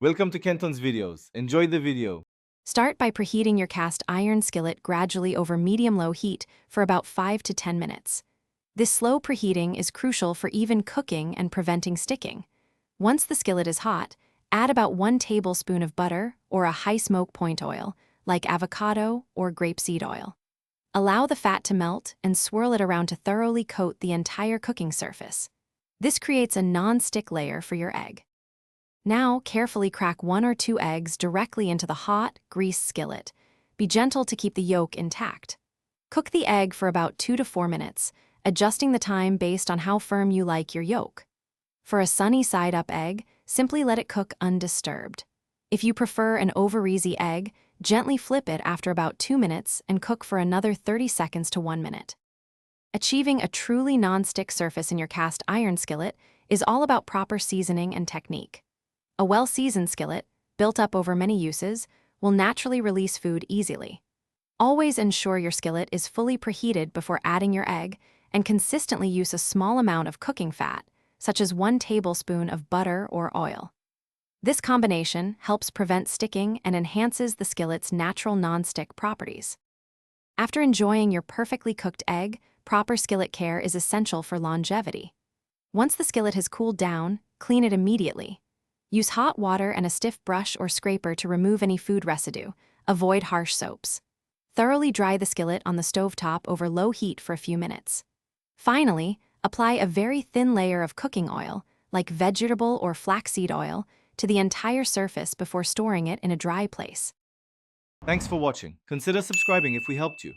Welcome to Kenton's videos. Enjoy the video. Start by preheating your cast iron skillet gradually over medium-low heat for about 5 to 10 minutes. This slow preheating is crucial for even cooking and preventing sticking. Once the skillet is hot, add about 1 tablespoon of butter or a high smoke point oil, like avocado or grapeseed oil. Allow the fat to melt and swirl it around to thoroughly coat the entire cooking surface. This creates a non-stick layer for your egg. Now, carefully crack 1 or 2 eggs directly into the hot, greased skillet. Be gentle to keep the yolk intact. Cook the egg for about 2 to 4 minutes, adjusting the time based on how firm you like your yolk. For a sunny side-up egg, simply let it cook undisturbed. If you prefer an over-easy egg, gently flip it after about 2 minutes and cook for another 30 seconds to 1 minute. Achieving a truly non-stick surface in your cast iron skillet is all about proper seasoning and technique. A well-seasoned skillet, built up over many uses, will naturally release food easily. Always ensure your skillet is fully preheated before adding your egg, and consistently use a small amount of cooking fat, such as 1 tablespoon of butter or oil. This combination helps prevent sticking and enhances the skillet's natural non-stick properties. After enjoying your perfectly cooked egg, proper skillet care is essential for longevity. Once the skillet has cooled down, clean it immediately. Use hot water and a stiff brush or scraper to remove any food residue. Avoid harsh soaps. Thoroughly dry the skillet on the stovetop over low heat for a few minutes. Finally, apply a very thin layer of cooking oil, like vegetable or flaxseed oil, to the entire surface before storing it in a dry place. Thanks for watching. Consider subscribing if we helped you.